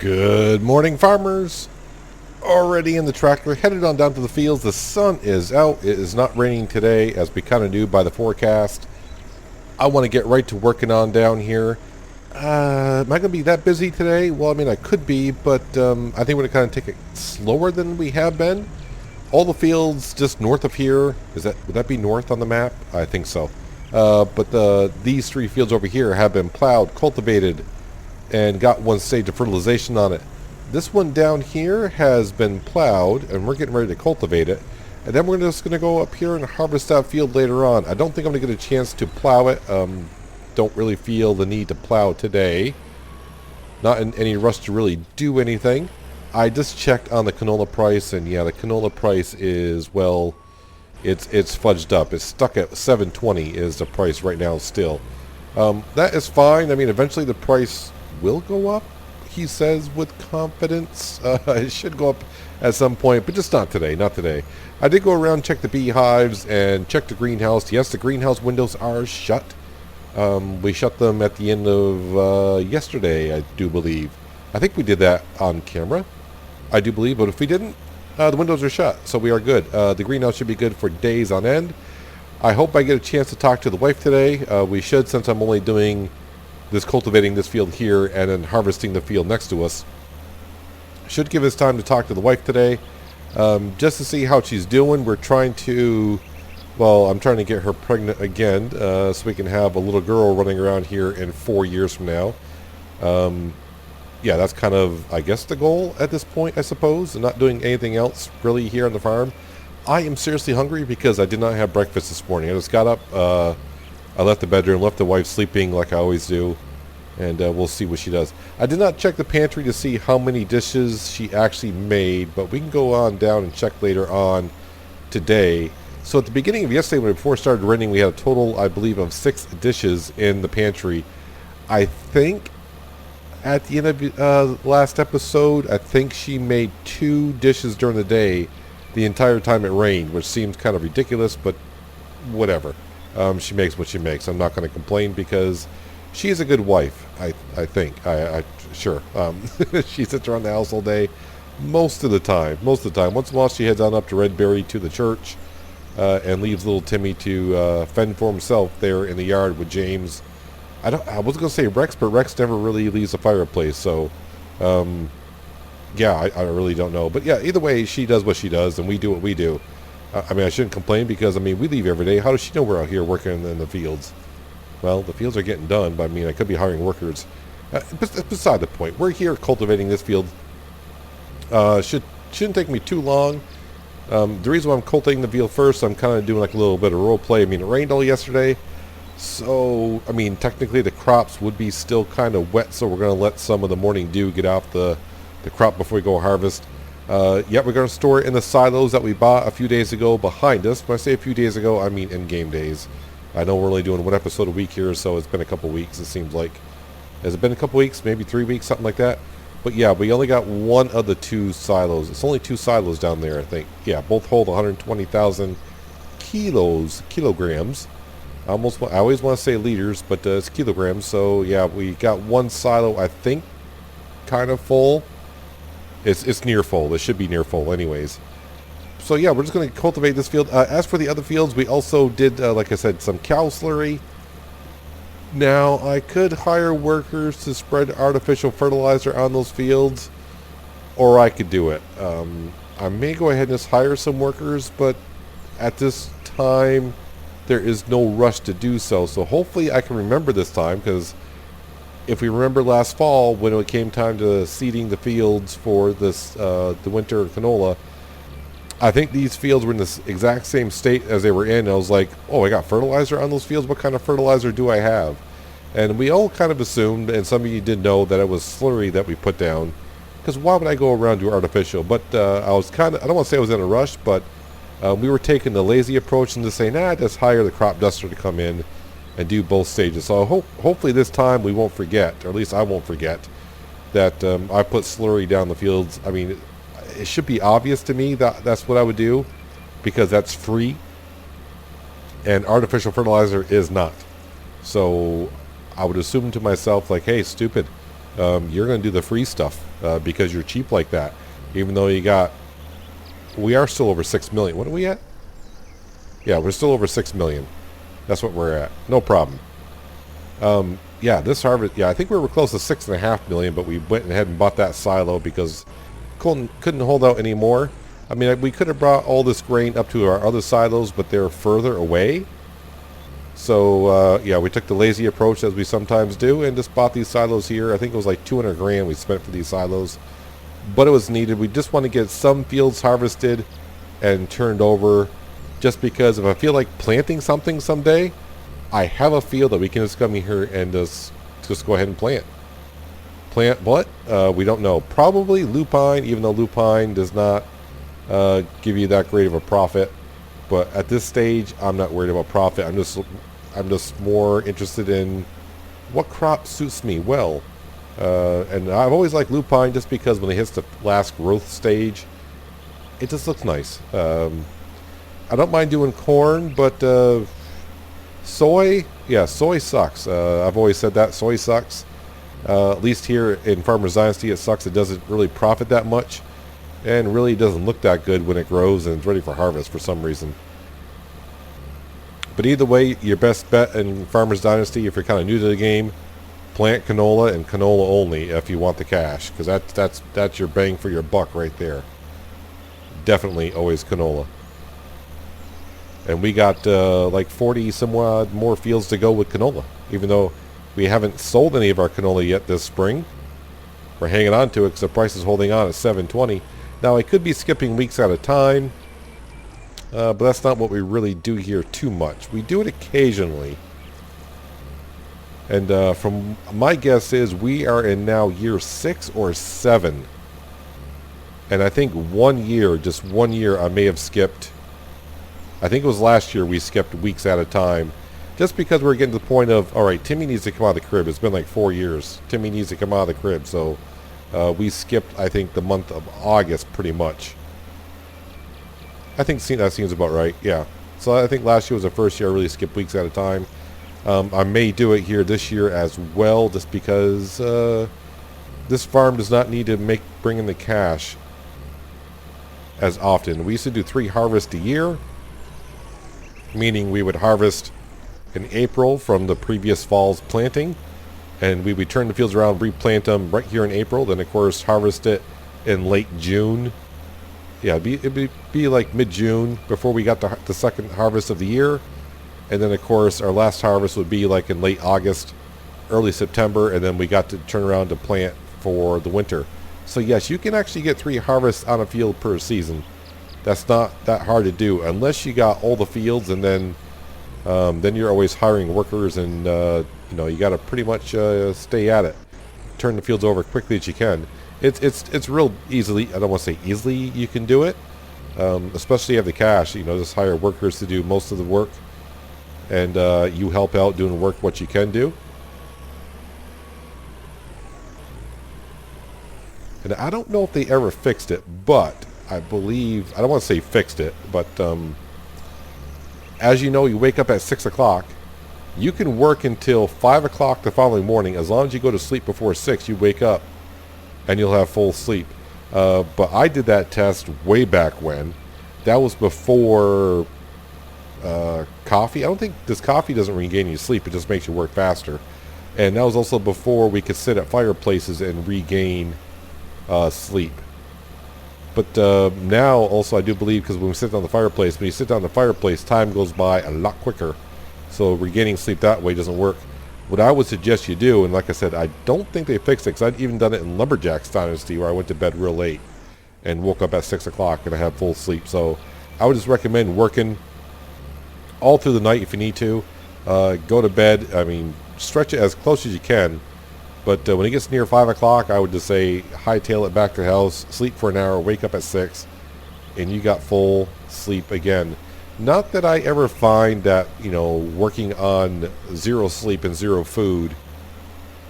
Good morning, farmers. Already in the tractor, headed on down to the fields. The sun is out. It is not raining today, as we kind of knew by the forecast. I want to get right to working on down here. Am I going to be that busy today? Well, I mean, I could be, but I think we're going to kind of take it slower than we have been. All the fields just north of here, would that be north on the map? I think so. But these three fields over here have been plowed, cultivated, and got one stage of fertilization on it. This one down here has been plowed, and we're getting ready to cultivate it. And then we're just going to go up here and harvest that field later on. I don't think I'm going to get a chance to plow it. Don't really feel the need to plow today. Not in any rush to really do anything. I just checked on the canola price, and yeah, the canola price is, well, it's fudged up. It's stuck at $7.20 is the price right now still. That is fine. I mean, eventually the price will go up, he says with confidence. It should go up at some point, but just not today. Not today. I did go around, check the beehives, and check the greenhouse. Yes, the greenhouse windows are shut. We shut them at the end of yesterday, I do believe. I think we did that on camera, I do believe, but if we didn't, the windows are shut, so we are good. The greenhouse should be good for days on end. I hope I get a chance to talk to the wife today. We should, since I'm only doing this, cultivating this field here and then harvesting the field next to us. Should give us time to talk to the wife today, just to see how she's doing. We're trying to, well, I'm trying to get her pregnant again, so we can have a little girl running around here in 4 years from now. Yeah, that's kind of, I guess, the goal at this point, I suppose, and not doing anything else really here on the farm. I am seriously hungry because I did not have breakfast this morning. I just got up, I left the bedroom, left the wife sleeping like I always do, and we'll see what she does. I did not check the pantry to see how many dishes she actually made, but we can go on down and check later on today. So at the beginning of yesterday, before it started raining, we had a total, I believe, of 6 dishes in the pantry. I think at the end of last episode, I think she made 2 dishes during the day the entire time it rained, which seems kind of ridiculous, but whatever. She makes what she makes. I'm not going to complain because she is a good wife, I think. Sure. She sits around the house all day most of the time. Once in a while she heads on up to Redberry to the church and leaves little Timmy to fend for himself there in the yard with James. I was going to say Rex, but Rex never really leaves the fireplace, so yeah, I really don't know. But yeah, either way, she does what she does and we do what we do. I mean, I shouldn't complain because, I mean, we leave every day. How does she know we're out here working in the fields? Well, the fields are getting done, but I mean, I could be hiring workers. Beside the point, we're here cultivating this field. Shouldn't take me too long. The reason why I'm cultivating the field first, I'm kind of doing like a little bit of role play. I mean, it rained all yesterday, so, I mean, technically the crops would be still kind of wet, so we're going to let some of the morning dew get off the crop before we go harvest. Yeah, we're going to store it in the silos that we bought a few days ago behind us. When I say a few days ago, I mean in game days. I know we're only doing 1 episode a week here, so it's been a couple weeks, it seems like. Has it been a couple weeks? Maybe 3 weeks, something like that? But yeah, we only got 1 of the 2 silos. It's only 2 silos down there, I think. Yeah, both hold 120,000 kilograms. I always want to say liters, but it's kilograms. So yeah, we got 1 silo, I think, kind of full. It's near full. It should be near full anyways. So yeah, we're just going to cultivate this field. As for the other fields, we also did, like I said, some cow slurry. Now, I could hire workers to spread artificial fertilizer on those fields, or I could do it. I may go ahead and just hire some workers, but at this time, there is no rush to do so. So hopefully I can remember this time, because if we remember last fall, when it came time to seeding the fields for this the winter canola, I think these fields were in the exact same state as they were in. I was like, oh, I got fertilizer on those fields? What kind of fertilizer do I have? And we all kind of assumed, and some of you did know, that it was slurry that we put down. Because why would I go around do artificial? But I was kind of, I don't want to say I was in a rush, but we were taking the lazy approach and just saying, just hire the crop duster to come in and do both stages. So hopefully this time we won't forget, or at least I won't forget, that I put slurry down the fields. I mean, it should be obvious to me that that's what I would do, because that's free, and artificial fertilizer is not. So I would assume to myself, like, hey, stupid, you're going to do the free stuff because you're cheap like that. Even though we are still over 6 million. What are we at? Yeah, we're still over 6 million. That's what we're at. No problem. Yeah, this harvest, yeah, I think we were close to 6.5 million, but we went ahead and bought that silo because couldn't hold out anymore. I mean, we could have brought all this grain up to our other silos, but they're further away. So, yeah, we took the lazy approach, as we sometimes do, and just bought these silos here. I think it was like 200 grand we spent for these silos. But it was needed. We just want to get some fields harvested and turned over, just because if I feel like planting something someday, I have a field that we can just come in here and just go ahead and plant. Plant what? We don't know. Probably lupine, even though lupine does not give you that great of a profit. But at this stage, I'm not worried about profit. I'm just more interested in what crop suits me well. And I've always liked lupine just because when it hits the last growth stage, it just looks nice. I don't mind doing corn, but soy, yeah, soy sucks. I've always said that. Soy sucks. At least here in Farmers Dynasty, it sucks. It doesn't really profit that much, and really doesn't look that good when it grows and it's ready for harvest for some reason. But either way, your best bet in Farmers Dynasty, if you're kind of new to the game, plant canola and canola only if you want the cash, because that's your bang for your buck right there. Definitely always canola. And we got like 40 some odd more fields to go with canola, even though we haven't sold any of our canola yet this spring. We're hanging on to it because the price is holding on at $7.20. Now I could be skipping weeks at a time, but that's not what we really do here too much. We do it occasionally. And from my guess is we are in now year 6 or 7. And I think just 1 year, I may have skipped. I think it was last year we skipped weeks at a time. Just because we're getting to the point of, all right, Timmy needs to come out of the crib. It's been like 4 years. Timmy needs to come out of the crib. So we skipped, I think, the month of August pretty much. I think that seems about right, yeah. So I think last year was the first year I really skipped weeks at a time. I may do it here this year as well, just because this farm does not need to bring in the cash as often. We used to do 3 harvests a year, meaning we would harvest in April from the previous fall's planting, and we would turn the fields around, replant them right here in April, then of course harvest it in late June. Yeah, it'd be like mid-June before we got the second harvest of the year. And then, of course, our last harvest would be like in late August, early September, and then we got to turn around to plant for the winter. So, yes, you can actually get 3 harvests on a field per season. That's not that hard to do, unless you got all the fields, and then you're always hiring workers, and you got to pretty much stay at it. Turn the fields over quickly as you can. It's real easily. I don't want to say easily you can do it, especially if you have the cash. Just hire workers to do most of the work. And you help out doing work what you can do. And I don't know if they ever fixed it, but I believe, I don't want to say fixed it, but as you know, you wake up at 6 o'clock. You can work until 5 o'clock the following morning. As long as you go to sleep before 6, you wake up and you'll have full sleep. But I did that test way back when. That was before coffee. I don't think coffee doesn't regain you sleep. It just makes you work faster. And that was also before we could sit at fireplaces and regain sleep. But now also I do believe, because when we sit down the fireplace, when you sit down the fireplace, time goes by a lot quicker. So regaining sleep that way doesn't work. What I would suggest you do, and like I said, I don't think they fixed it, because I'd even done it in Lumberjack's Dynasty, where I went to bed real late and woke up at 6 o'clock and I had full sleep. So I would just recommend working all through the night if you need to. Go to bed. I mean, stretch it as close as you can. But when it gets near 5 o'clock, I would just say hightail it back to the house, sleep for an hour, wake up at 6, and you got full sleep again. Not that I ever find that, working on 0 sleep and 0 food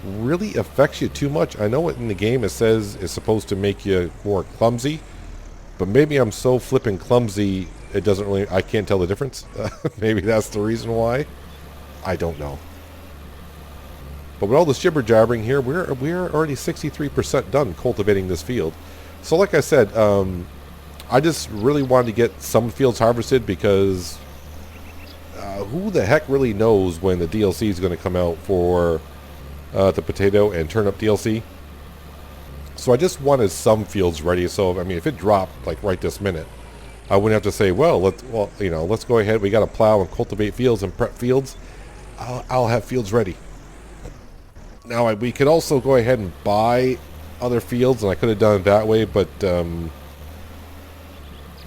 really affects you too much. I know in the game it says it's supposed to make you more clumsy, but maybe I'm so flipping clumsy it doesn't really, I can't tell the difference. Maybe that's the reason why. I don't know. But with all this jibber jabbering here, we're already 63% done cultivating this field. So like I said, I just really wanted to get some fields harvested because who the heck really knows when the DLC is going to come out for the potato and turnip DLC. So I just wanted some fields ready. So I mean, if it dropped like right this minute, I wouldn't have to say, well, let's go ahead. We got to plow and cultivate fields and prep fields. I'll have fields ready. Now we could also go ahead and buy other fields, and I could have done it that way, but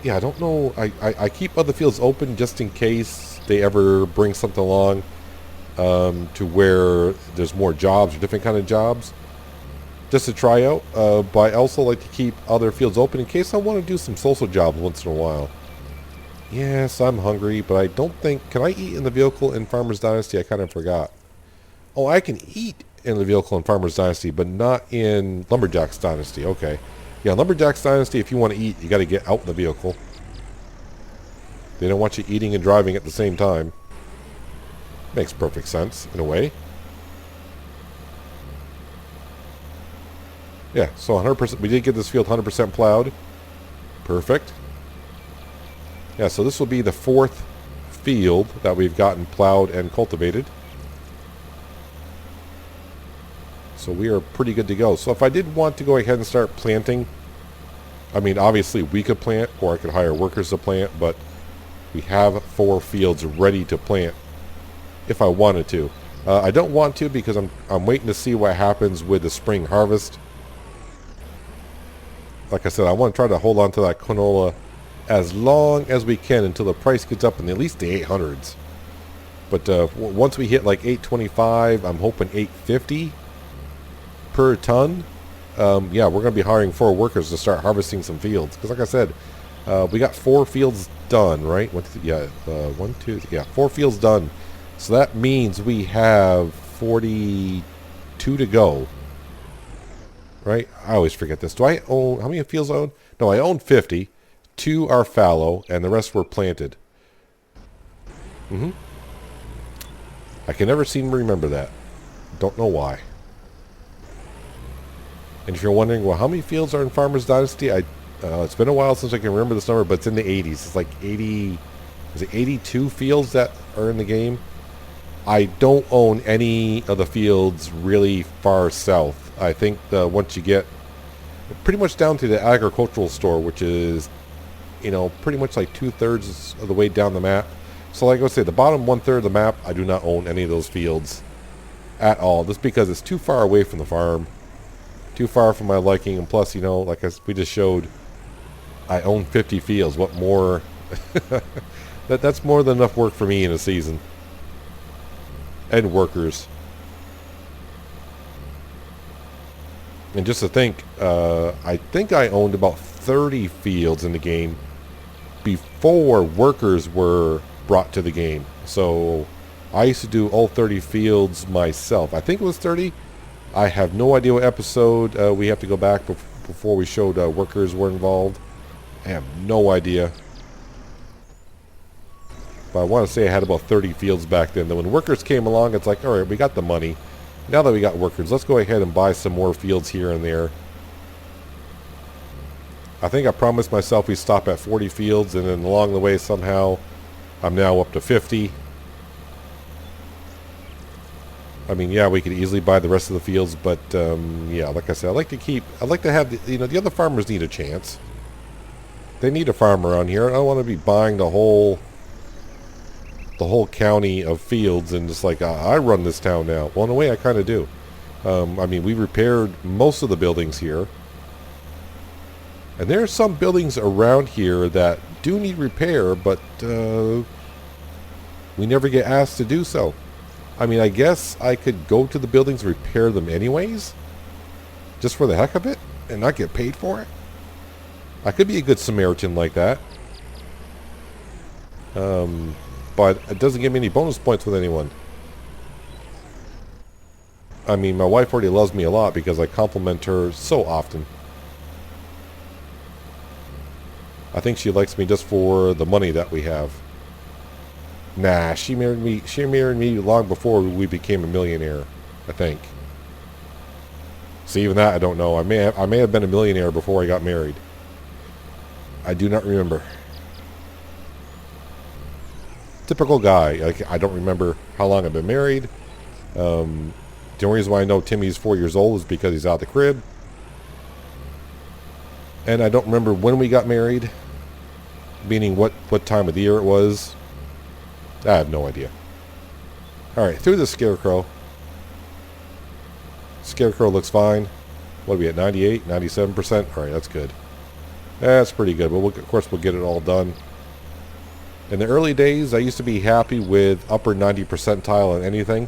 yeah, I don't know. I keep other fields open just in case they ever bring something along to where there's more jobs or different kind of jobs, just to try out. But I also like to keep other fields open in case I want to do some social jobs once in a while. Yes, I'm hungry, but I don't think... Can I eat in the vehicle in Farmer's Dynasty? I kind of forgot. Oh, I can eat in the vehicle in Farmer's Dynasty, but not in Lumberjack's Dynasty. Okay. Yeah, Lumberjack's Dynasty, if you want to eat, you got to get out in the vehicle. They don't want you eating and driving at the same time. Makes perfect sense, in a way. Yeah, so 100%. We did get this field 100% plowed. Perfect. Yeah, so this will be the 4th field that we've gotten plowed and cultivated. So we are pretty good to go. So if I did want to go ahead and start planting, I mean, obviously we could plant, or I could hire workers to plant, but we have 4 fields ready to plant if I wanted to. I don't want to because I'm waiting to see what happens with the spring harvest. Like I said, I want to try to hold on to that canola as long as we can until the price gets up in at least the 800s. But once we hit like 825, I'm hoping 850 per ton. Yeah, we're going to be hiring 4 workers to start harvesting some fields. Because like I said, we got 4 fields done, right? 4 fields done. So that means we have 42 to go. Right? I always forget this. Do I own... How many fields I own? No, I own 50. 2 are fallow, and the rest were planted. I can never seem to remember that. Don't know why. And if you're wondering, well, how many fields are in Farmer's Dynasty? It's been a while since I can remember this number, but it's in the 80s. It's like 80... Is it 82 fields that are in the game? I don't own any of the fields really far south. I think once you get pretty much down to the agricultural store, which is, you know, pretty much like 2/3 of the way down the map. So like I would say, the bottom 1/3 of the map, I do not own any of those fields at all. Just because it's too far away from the farm. Too far from my liking. And plus, you know, like we just showed, I own 50 fields. What more? That's more than enough work for me in a season. And workers. And just to think, I think I owned about 30 fields in the game before workers were brought to the game. So I used to do all 30 fields myself. I think it was 30. I have no idea what episode we have to go back before we showed workers were involved. I have no idea. But I want to say I had about 30 fields back then. Then when workers came along, it's like, all right, we got the money. Now that we got workers, let's go ahead and buy some more fields here and there. I think I promised myself we stop at 40 fields, and then along the way somehow I'm now up to 50. I mean, yeah, we could easily buy the rest of the fields, but yeah, like I said, I'd like to have the, you know, the other farmers need a chance. They need a farm around here. I don't want to be buying the whole county of fields and just like, I run this town now. Well, in a way, I kind of do. I mean, we repaired most of the buildings here. And there are some buildings around here that do need repair, but we never get asked to do so. I mean, I guess I could go to the buildings and repair them anyways, just for the heck of it, and not get paid for it. I could be a good Samaritan like that. But it doesn't give me any bonus points with anyone. I mean, my wife already loves me a lot because I compliment her so often. I think she likes me just for the money that we have. Nah, she married me long before we became a millionaire. I think. See, even that I don't know. I may have been a millionaire before I got married. I do not remember. Typical guy. Like, I don't remember how long I've been married. The only reason why I know Timmy's 4 years old is because he's out of the crib. And I don't remember when we got married. Meaning what time of the year it was. I have no idea. Alright, through the Scarecrow. Scarecrow looks fine. What are we at? 98, 97%? Alright, that's good. That's pretty good. But of course, we'll get it all done. In the early days, I used to be happy with upper 90 percentile on anything.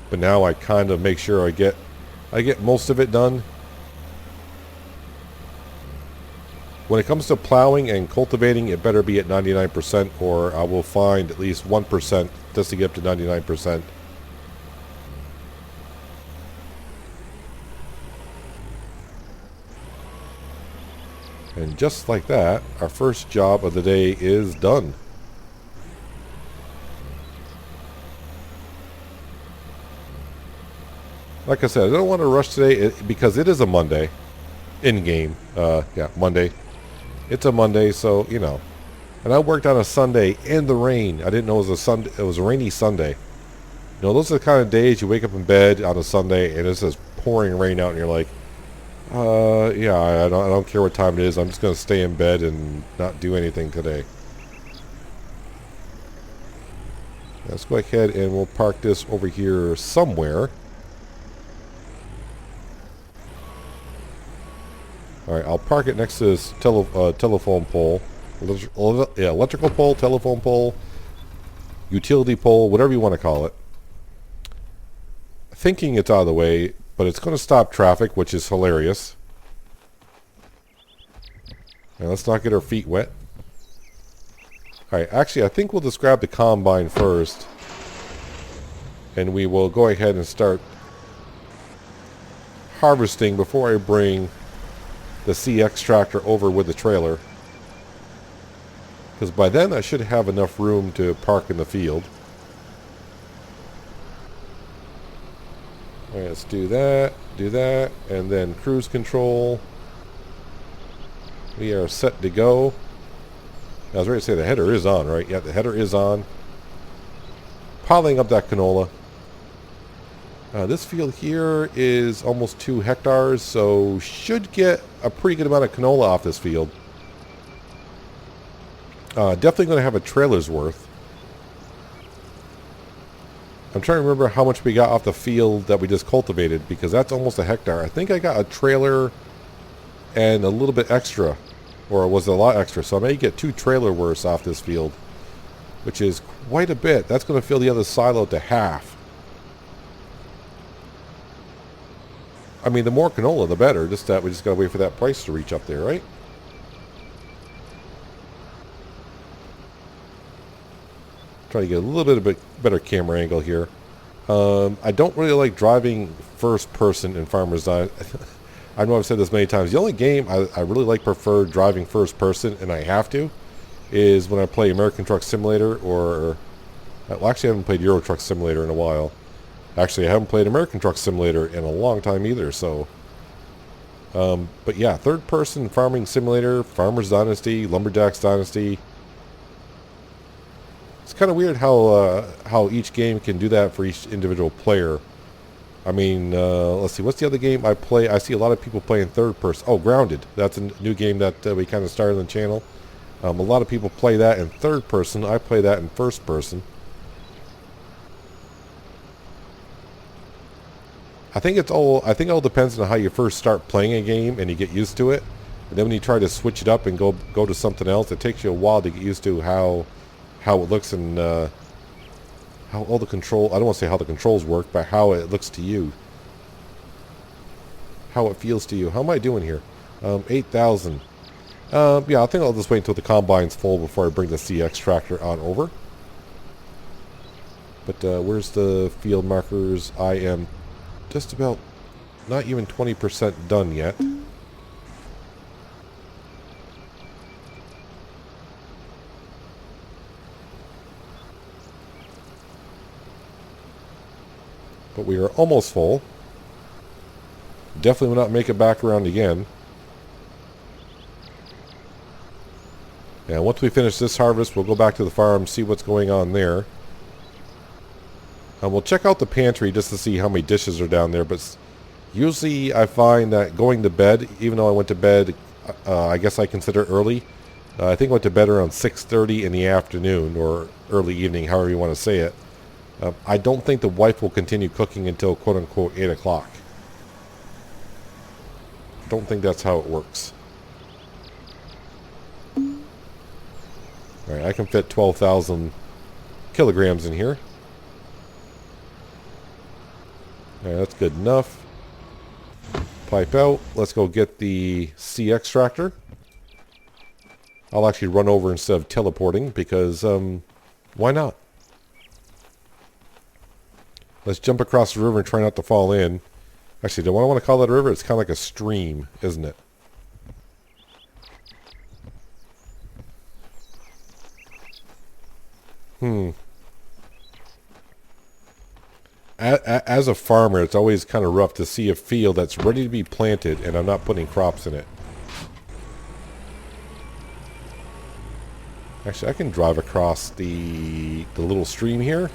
But now I kind of make sure I get most of it done. When it comes to plowing and cultivating, it better be at 99%, or I will find at least 1% just to get up to 99%. And just like that, our first job of the day is done. Like I said, I don't want to rush today because it is a Monday. In-game. Yeah, Monday. It's a Monday, so, you know. And I worked on a Sunday in the rain. I didn't know it was a Sunday. It was a rainy Sunday. You know, those are the kind of days you wake up in bed on a Sunday and it's just pouring rain out and you're like, yeah, I don't care what time it is. I'm just going to stay in bed and not do anything today. Let's go ahead and we'll park this over here somewhere. Alright, I'll park it next to this telephone pole. Electrical pole, telephone pole, utility pole, whatever you want to call it. Thinking it's out of the way, but it's going to stop traffic, which is hilarious. And let's not get our feet wet. Alright, actually I think we'll just grab the combine first. And we will go ahead and start harvesting before I bring the CX tractor over with the trailer. Because by then I should have enough room to park in the field. Alright, let's do that, and then cruise control. We are set to go. I was ready to say the header is on, right? Yeah, the header is on. Piling up that canola. This field here is almost 2 hectares, so should get a pretty good amount of canola off this field. Definitely going to have a trailer's worth. I'm trying to remember how much we got off the field that we just cultivated, because that's almost a hectare. I think I got a trailer and a little bit extra, or was it a lot extra? So I may get 2 trailer worths off this field, which is quite a bit. That's going to fill the other silo to half. I mean, the more canola, the better. Just that we just got to wait for that price to reach up there, right? Trying to get a little bit better camera angle here. I don't really like driving first person in Farmer's Dynasty. I know I've said this many times. The only game I really prefer driving first person, and I have to, is when I play American Truck Simulator or... Well, actually, I haven't played Euro Truck Simulator in a while. Actually, I haven't played American Truck Simulator in a long time either, so... but yeah, third-person farming simulator, Farmer's Dynasty, Lumberjack's Dynasty. It's kind of weird how each game can do that for each individual player. I mean, let's see, what's the other game I play? I see a lot of people playing third-person. Oh, Grounded. That's a new game that we kind of started on the channel. A lot of people play that in third-person. I play that in first-person. I think it all depends on how you first start playing a game and you get used to it. And then when you try to switch it up and go to something else, it takes you a while to get used to how it looks and how all the control... I don't want to say how the controls work, but how it looks to you. How it feels to you. How am I doing here? 8,000. Yeah, I think I'll just wait until the combine's full before I bring the CX tractor on over. But where's the field markers? I am just about not even 20% done yet. But we are almost full. Definitely will not make it back around again. And once we finish this harvest, we'll go back to the farm, see what's going on there. And we'll check out the pantry just to see how many dishes are down there. But usually I find that going to bed, even though I went to bed, I guess I consider early. I think I went to bed around 6:30 in the afternoon, or early evening, however you want to say it. I don't think the wife will continue cooking until quote-unquote 8 o'clock. I don't think that's how it works. Alright, I can fit 12,000 kilograms in here. Alright, that's good enough. Pipe out. Let's go get the C extractor. I'll actually run over instead of teleporting because, why not? Let's jump across the river and try not to fall in. Actually, do I want to call that a river? It's kind of like a stream, isn't it? As a farmer, it's always kind of rough to see a field that's ready to be planted and I'm not putting crops in it. Actually, I can drive across the little stream here.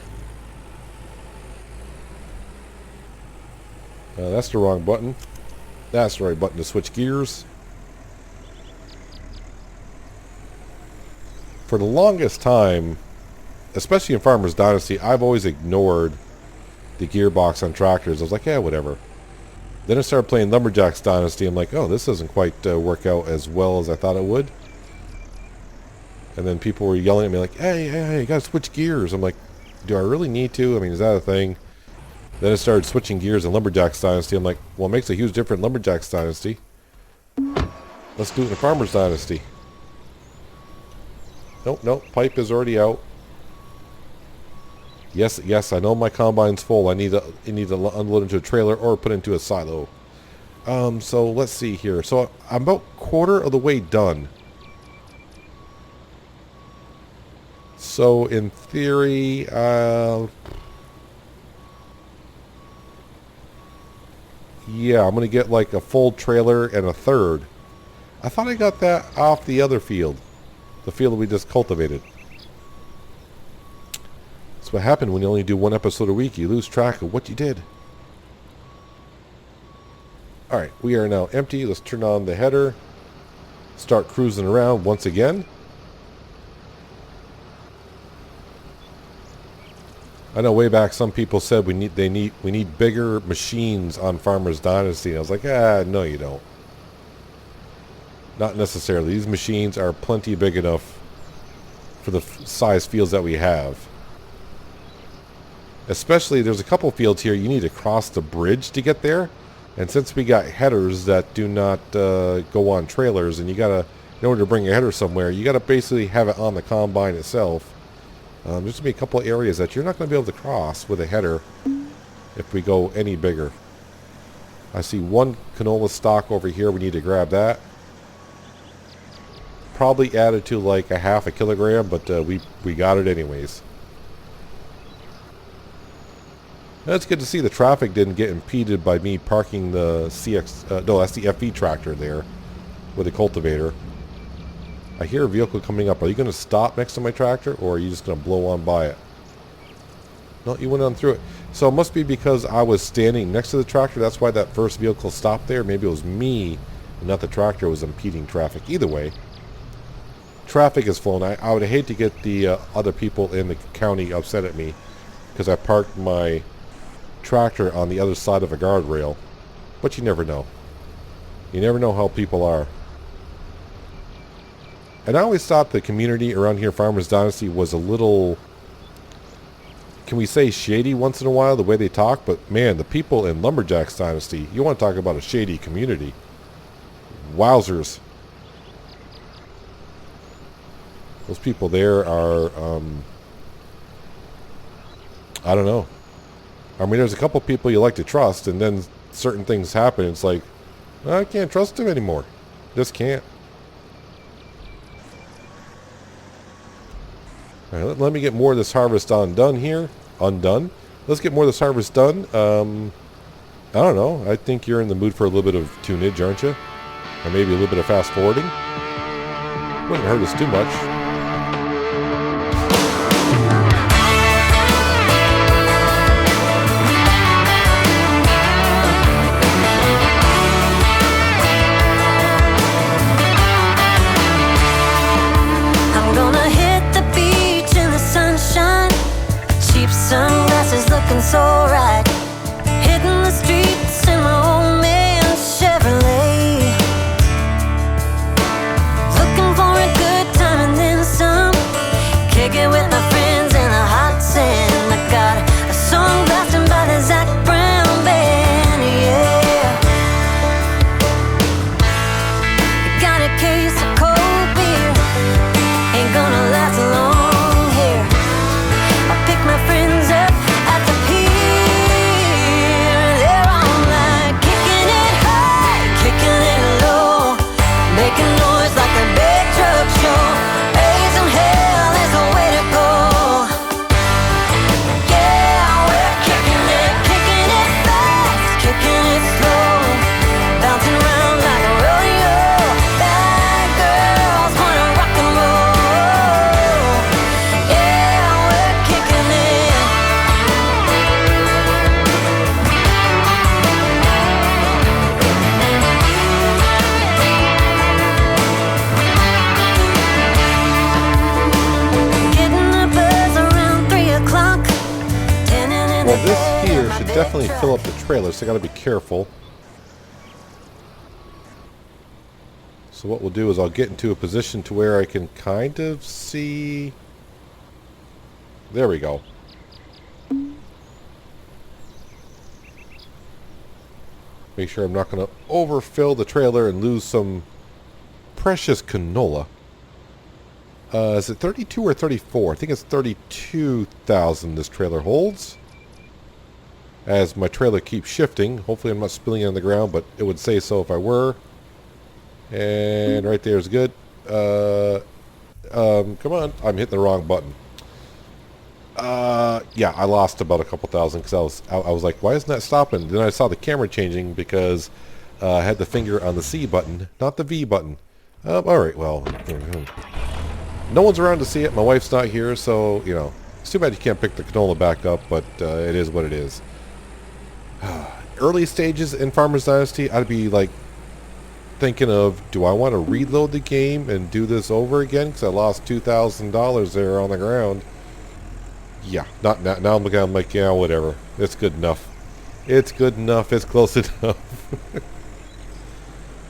That's the wrong button. That's the right button to switch gears. For the longest time, especially in Farmer's Dynasty, I've always ignored the gearbox on tractors. I was like, yeah, whatever. Then I started playing Lumberjack's Dynasty. I'm like, oh, this doesn't quite work out as well as I thought it would. And then people were yelling at me like, hey, you gotta switch gears. I'm like, do I really need to? I mean, is that a thing? Then I started switching gears in Lumberjack's Dynasty. I'm like, well, it makes a huge difference in Lumberjack's Dynasty. Let's do it in Farmer's Dynasty. Nope, pipe is already out. Yes, I know my combine's full. I need to unload into a trailer or put into a silo. So let's see here. So I'm about quarter of the way done. So in theory, yeah, I'm going to get like a full trailer and a third. I thought I got that off the other field. The field that we just cultivated. That's what happened when you only do one episode a week. You lose track of what you did. Alright, we are now empty. Let's turn on the header. Start cruising around once again. I know way back some people said we need bigger machines on Farmer's Dynasty. And I was like, no you don't. Not necessarily. These machines are plenty big enough for the size fields that we have. Especially, there's a couple fields here you need to cross the bridge to get there. And since we got headers that do not go on trailers, and in order to bring a header somewhere, you gotta basically have it on the combine itself. There's going to be a couple of areas that you're not going to be able to cross with a header if we go any bigger. I see one canola stalk over here. We need to grab that. Probably added to like a half a kilogram, but we got it anyways. That's good to see the traffic didn't get impeded by me parking the no, that's the FE tractor there with the cultivator. I hear a vehicle coming up. Are you going to stop next to my tractor, or are you just going to blow on by it? No, you went on through it. So it must be because I was standing next to the tractor. That's why that first vehicle stopped there. Maybe it was me, and not the tractor was impeding traffic. Either way, traffic is flowing. I would hate to get the other people in the county upset at me because I parked my tractor on the other side of a guardrail. But you never know. You never know how people are. And I always thought the community around here, Farmer's Dynasty, was a little, can we say shady once in a while, the way they talk? But man, the people in Lumberjack's Dynasty, you want to talk about a shady community. Wowzers. Those people there are, I don't know. I mean, there's a couple people you like to trust, and then certain things happen. It's like, I can't trust them anymore. Just can't. All right, let me get more of this harvest undone here. let's get more of this harvest done. I don't know. I think you're in the mood for a little bit of tunage, aren't you? Or maybe a little bit of fast forwarding. Wouldn't hurt us too much. I'm gonna hit the beach in the sunshine. Cheap sunglasses looking so right. Hitting the streets in my old man Chevrolet. Looking for a good time and then some. Kick it with my friends in the hot sand. I got a song blasting by the Zac Brown band, yeah. Got a case of cold beer. Ain't gonna last long here. I'll pick my friends up at the pier. They're all like kicking it high, kicking it low, making noise like a big truck show. Raising hell is the way to go. Yeah, we're kicking it fast, kicking it slow, bouncing around like a rodeo. Bad girls wanna rock and roll. Yeah, we're kicking it. Getting the buzz around 3 o'clock. Tanning in Well, the this bed here of should my definitely bed fill up truck. the trailer, so I gotta be careful. So what we'll do is I'll get into a position to where I can kind of see. There we go. Make sure I'm not going to overfill the trailer and lose some precious canola. Is it 32 or 34? I think it's 32,000 this trailer holds. As my trailer keeps shifting. Hopefully I'm not spilling it on the ground, but it would say so if I were. And right there is good. Come on. I'm hitting the wrong button. Yeah, I lost about a couple thousand because I was like, why isn't that stopping? Then I saw the camera changing because I had the finger on the C button, not the V button. All right, well, no one's around to see it. My wife's not here, so, you know, it's too bad you can't pick the canola back up, but it is what it is. Early stages in Farmers Dynasty, I'd be like thinking of, do I want to reload the game and do this over again? Because I lost $2,000 there on the ground. Yeah, not now. Now I'm like, yeah, whatever. It's good enough. It's good enough. It's close enough.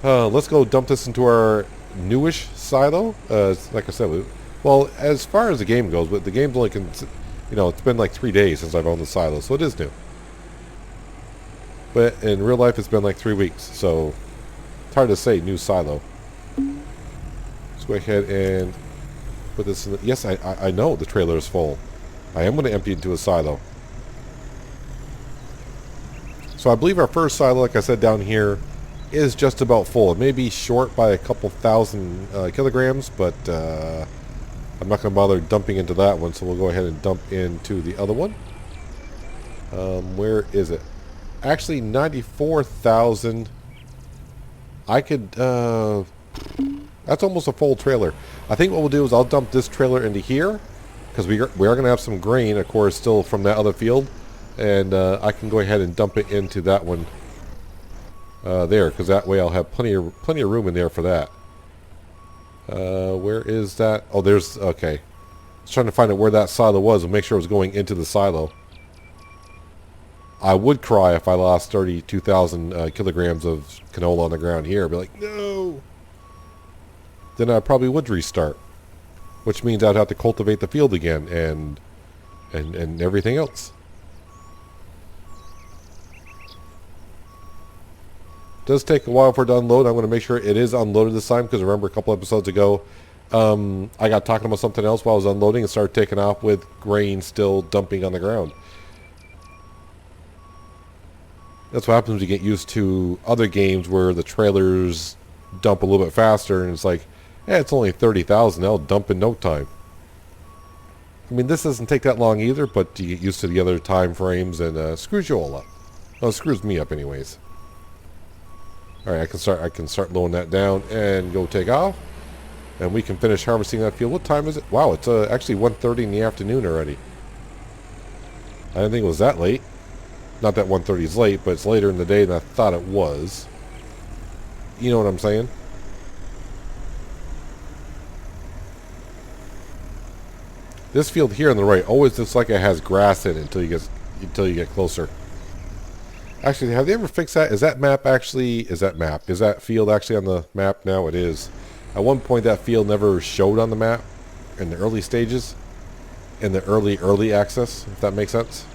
Let's go dump this into our newish silo. Like I said, well, as far as the game goes, but the game's only it's been like 3 days since I've owned the silo, so it is new. But in real life, it's been like 3 weeks, so it's hard to say new silo. Let's go ahead and put this in. Yes, I know the trailer is full. I am going to empty it into a silo. So I believe our first silo, like I said down here, is just about full. It may be short by a couple thousand kilograms, but I'm not going to bother dumping into that one, so we'll go ahead and dump into the other one. Where is it? Actually, 94,000. I could... that's almost a full trailer. I think what we'll do is I'll dump this trailer into here, because we are going to have some grain, of course, still from that other field. And I can go ahead and dump it into that one there, because that way I'll have plenty of room in there for that. Where is that? Oh, there's... Okay. I was trying to find out where that silo was and make sure it was going into the silo. I would cry if I lost 32,000 kilograms of canola on the ground here. I'd be like, no! Then I probably would restart. Which means I'd have to cultivate the field again and everything else. It does take a while for it to unload. I'm going to make sure it is unloaded this time, because remember a couple episodes ago I got talking about something else while I was unloading and started taking off with grain still dumping on the ground. That's what happens when you get used to other games where the trailers dump a little bit faster, and it's like, it's only 30,000. They'll dump in no time. I mean, this doesn't take that long either, but you get used to the other time frames, and screws you all up. Well, it screws me up anyways. All right, I can start lowering that down and go take off, and we can finish harvesting that field. What time is it? Wow, it's actually 1:30 in the afternoon already. I didn't think it was that late. Not that 1:30 is late, but it's later in the day than I thought it was. You know what I'm saying? This field here on the right always looks like it has grass in it until you get closer. Actually, have they ever fixed that? Is that field actually on the map now? It is. At one point, that field never showed on the map in the early stages, in the early access, if that makes sense.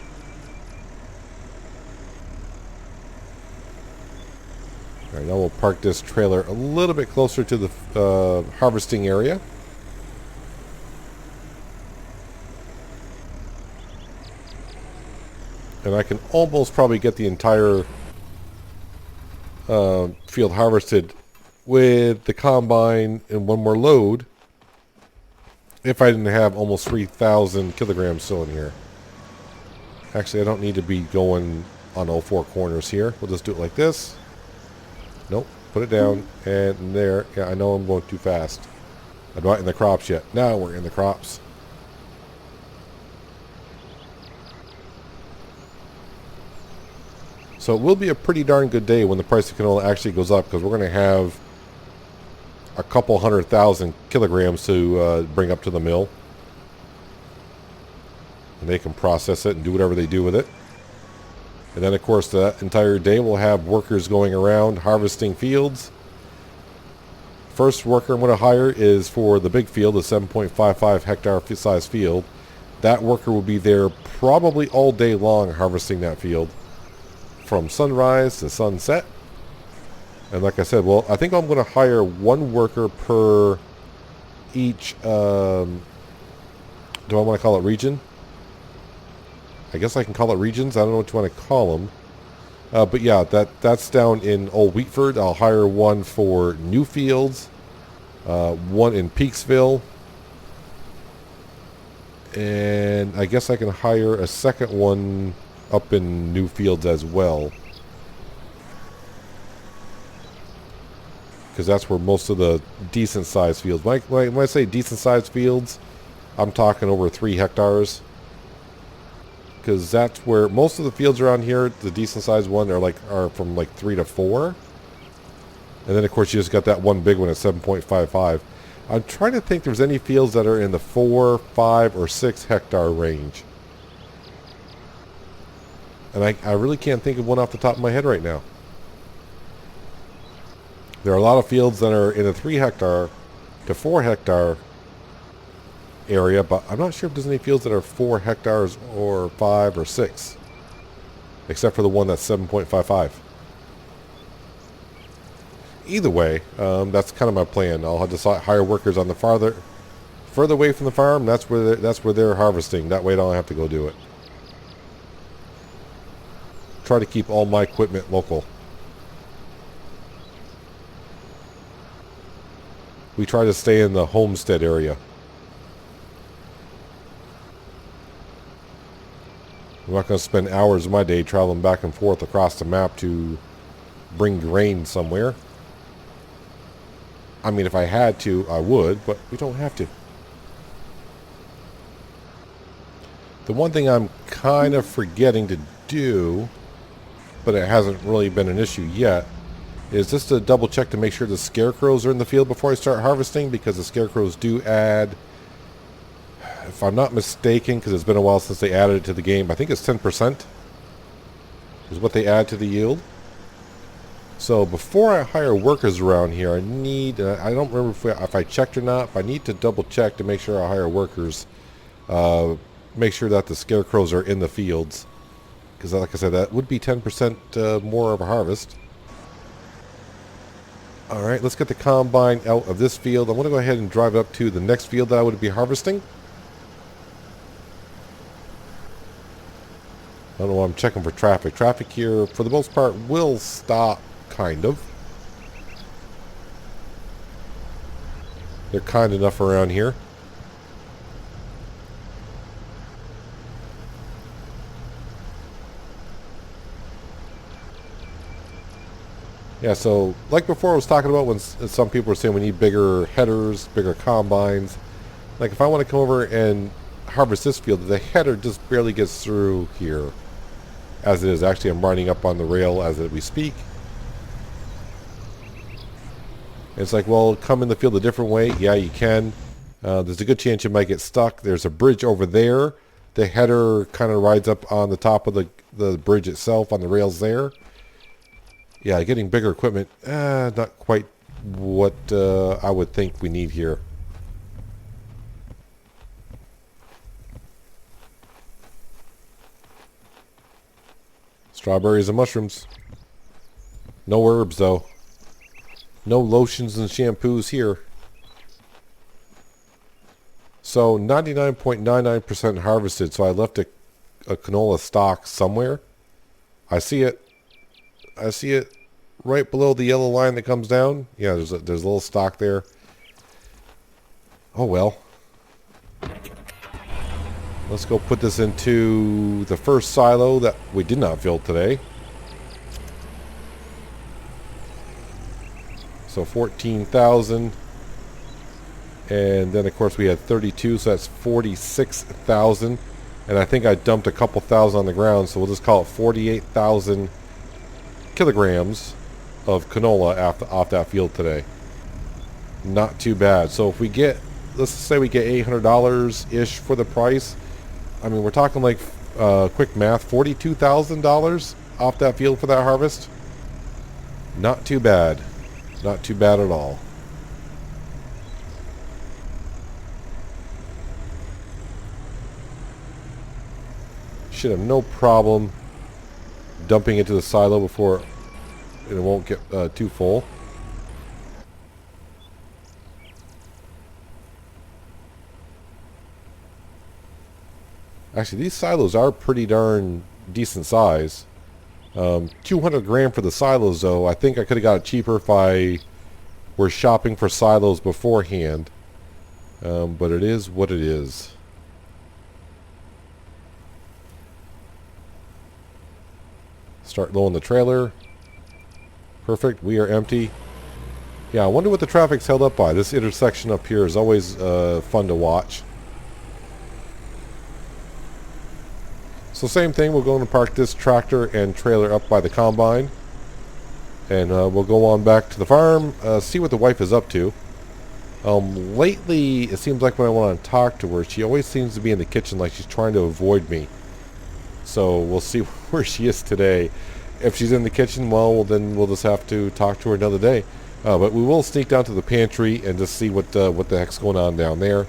All right, now we'll park this trailer a little bit closer to the harvesting area. And I can almost probably get the entire field harvested with the combine and one more load if I didn't have almost 3,000 kilograms still in here. Actually, I don't need to be going on all four corners here. We'll just do it like this. Nope. Put it down. And there. Yeah, I know I'm going too fast. I'm not in the crops yet. Now we're in the crops. So it will be a pretty darn good day when the price of canola actually goes up, because we're going to have a couple 100,000 kilograms to bring up to the mill. And they can process it and do whatever they do with it. And then, of course, the entire day we'll have workers going around harvesting fields. First worker I'm going to hire is for the big field, the 7.55 hectare size field. That worker will be there probably all day long harvesting that field, from sunrise to sunset. And like I said, well, I think I'm going to hire one worker per each, do I want to call it region? I guess I can call it regions. I don't know what you want to call them. But yeah, that's down in Old Wheatford. I'll hire one for Newfields, one in Peaksville, and I guess I can hire a second one up in Newfields as well, because that's where most of the decent sized fields, when I say decent sized fields, I'm talking over 3 hectares, because that's where most of the fields around here, the decent sized one, are from like 3 to 4, and then of course you just got that one big one at 7.55. I'm trying to think if there's any fields that are in the 4, 5, or 6 hectare range. And I really can't think of one off the top of my head right now. There are a lot of fields that are in a 3 hectare to 4 hectare area, but I'm not sure if there's any fields that are 4 hectares or 5 or 6. Except for the one that's 7.55. Either way, that's kind of my plan. I'll have to hire workers on the further away from the farm. That's where they're harvesting. That way I don't have to go do it. Try to keep all my equipment local. We try to stay in the homestead area. I'm not going to spend hours of my day traveling back and forth across the map to bring grain somewhere. I mean, if I had to, I would, but we don't have to. The one thing I'm kind of forgetting to do, but it hasn't really been an issue yet, is just to double check to make sure the scarecrows are in the field before I start harvesting, because the scarecrows do add, if I'm not mistaken, because it's been a while since they added it to the game, I think it's 10% is what they add to the yield. So before I hire workers around here, I need, I don't remember if I checked or not, but I need to double check to make sure I hire workers, make sure that the scarecrows are in the fields. Because like I said, that would be 10% more of a harvest. Alright, let's get the combine out of this field. I'm going to go ahead and drive up to the next field that I would be harvesting. I don't know why I'm checking for traffic. Traffic here, for the most part, will stop, kind of. They're kind enough around here. Yeah, so like before I was talking about when some people were saying we need bigger headers, bigger combines. Like if I want to come over and harvest this field, the header just barely gets through here as it is. Actually, I'm riding up on the rail as we speak. It's like, well, come in the field a different way. Yeah, you can. There's a good chance you might get stuck. There's a bridge over there. The header kind of rides up on the top of the bridge itself on the rails there. Yeah, getting bigger equipment, not quite what I would think we need here. Strawberries and mushrooms. No herbs, though. No lotions and shampoos here. So 99.99% harvested, so I left a canola stalk somewhere. I see it. I see it right below the yellow line that comes down. Yeah, there's a little stalk there. Oh well. Let's go put this into the first silo that we did not fill today. So 14,000. And then of course we had 32, so that's 46,000. And I think I dumped a couple thousand on the ground, so we'll just call it 48,000 kilograms of canola off that field today. Not too bad. So if we get, let's say we get $800-ish for the price. I mean, we're talking like, quick math, $42,000 off that field for that harvest. Not too bad. Not too bad at all. Should have no problem dumping into the silo before it won't get too full. Actually, these silos are pretty darn decent size. 200 grand for the silos, though. I think I could have got it cheaper if I were shopping for silos beforehand. But it is what it is. Start low in the trailer. Perfect. We are empty. Yeah, I wonder what the traffic's held up by. This intersection up here is always fun to watch. So same thing, we're going to park this tractor and trailer up by the combine. And we'll go on back to the farm, see what the wife is up to. Lately, it seems like when I want to talk to her, she always seems to be in the kitchen like she's trying to avoid me. So we'll see where she is today. If she's in the kitchen, well, then we'll just have to talk to her another day. But we will sneak down to the pantry and just see what the heck's going on down there.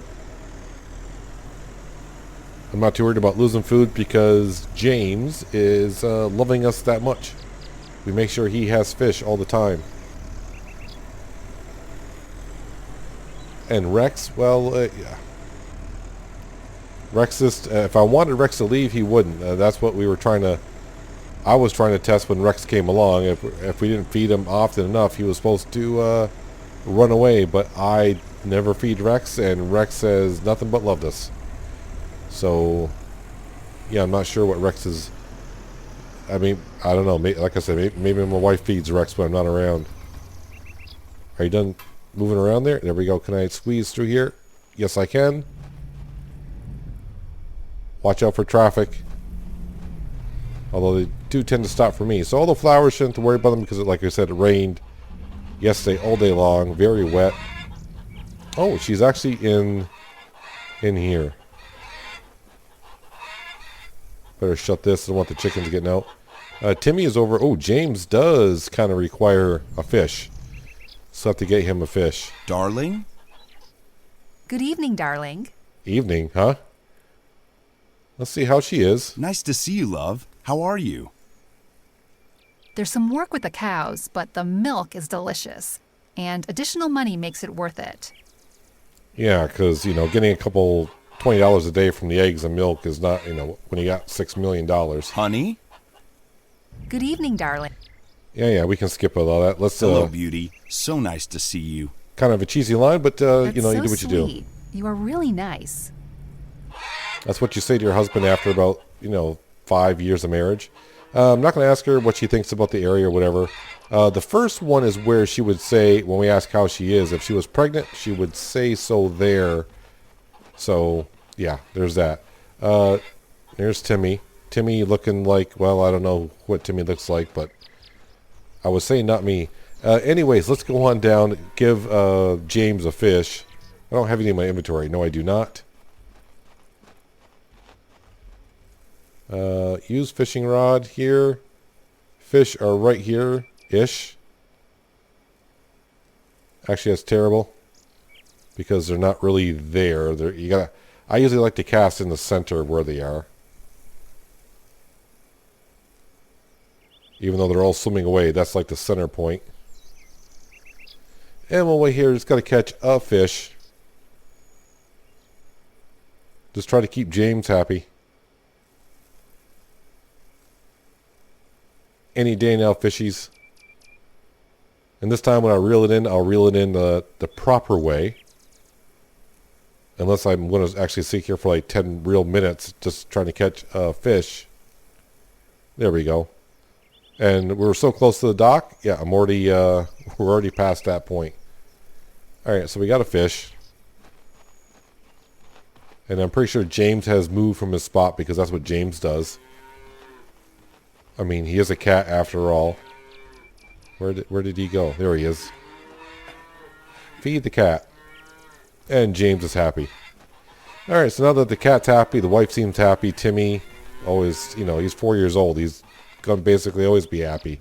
I'm not too worried about losing food because James is loving us that much. We make sure he has fish all the time. And Rex, well, yeah. Rex is, if I wanted Rex to leave, he wouldn't. That's what we were I was trying to test when Rex came along. If we didn't feed him often enough, he was supposed to run away. But I never feed Rex, and Rex has nothing but loved us. So, yeah, I'm not sure what Rex is. I mean, I don't know. Like I said, maybe my wife feeds Rex when I'm not around. Are you done moving around there? There we go. Can I squeeze through here? Yes, I can. Watch out for traffic. Although they do tend to stop for me. So all the flowers shouldn't have to worry about them because, like I said, it rained yesterday all day long. Very wet. Oh, she's actually in here. Better shut this. I don't want the chickens getting out. Timmy is over. Oh, James does kind of require a fish. So I have to get him a fish. Darling? Good evening, darling. Evening, huh? Let's see how she is. Nice to see you, love. How are you? There's some work with the cows, but the milk is delicious. And additional money makes it worth it. Yeah, because, getting a couple $20 a day from the eggs and milk is not, when you got $6 million. Honey? Good evening, darling. Yeah, we can skip all that. Let's. Hello, beauty. So nice to see you. Kind of a cheesy line, but That's you so do what you do. sweet. You are really nice. That's what you say to your husband after about 5 years of marriage. I'm not going to ask her what she thinks about the area or whatever. The first one is where she would say, when we ask how she is, if she was pregnant, she would say so there. So, yeah, there's that. There's Timmy. Timmy looking like, well, I don't know what Timmy looks like, but I was saying not me. Anyways, let's go on down. Give James a fish. I don't have any in my inventory. No, I do not. Use fishing rod here. Fish are right here-ish. Actually, that's terrible because they're not really there. I usually like to cast in the center where they are. Even though they're all swimming away, that's like the center point. And we'll wait here. Just got to catch a fish. Just try to keep James happy. Any day now, fishies. And this time when I reel it in, I'll reel it in the proper way. Unless I'm going to actually sit here for like 10 real minutes just trying to catch a fish. There we go. And we're so close to the dock. Yeah, we're already past that point. Alright, so we got a fish. And I'm pretty sure James has moved from his spot because that's what James does. I mean, he is a cat after all. Where did he go? There he is. Feed the cat. And James is happy. Alright, so now that the cat's happy, the wife seems happy. Timmy, always, he's 4 years old. He's going to basically always be happy.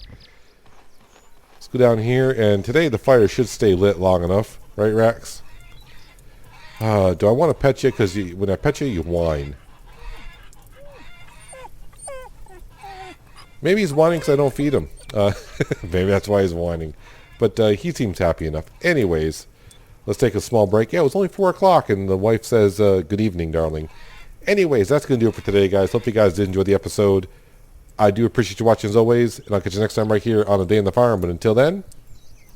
Let's go down here. And today the fire should stay lit long enough. Right, Rex? Do I want to pet you? Because when I pet you, you whine. Maybe he's whining because I don't feed him. Maybe that's why he's whining. But he seems happy enough. Anyways, let's take a small break. Yeah, it was only 4 o'clock, and the wife says, good evening, darling. Anyways, that's going to do it for today, guys. Hope you guys did enjoy the episode. I do appreciate you watching as always, and I'll catch you next time right here on A Day in the Farm. But until then,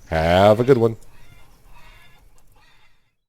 have a good one.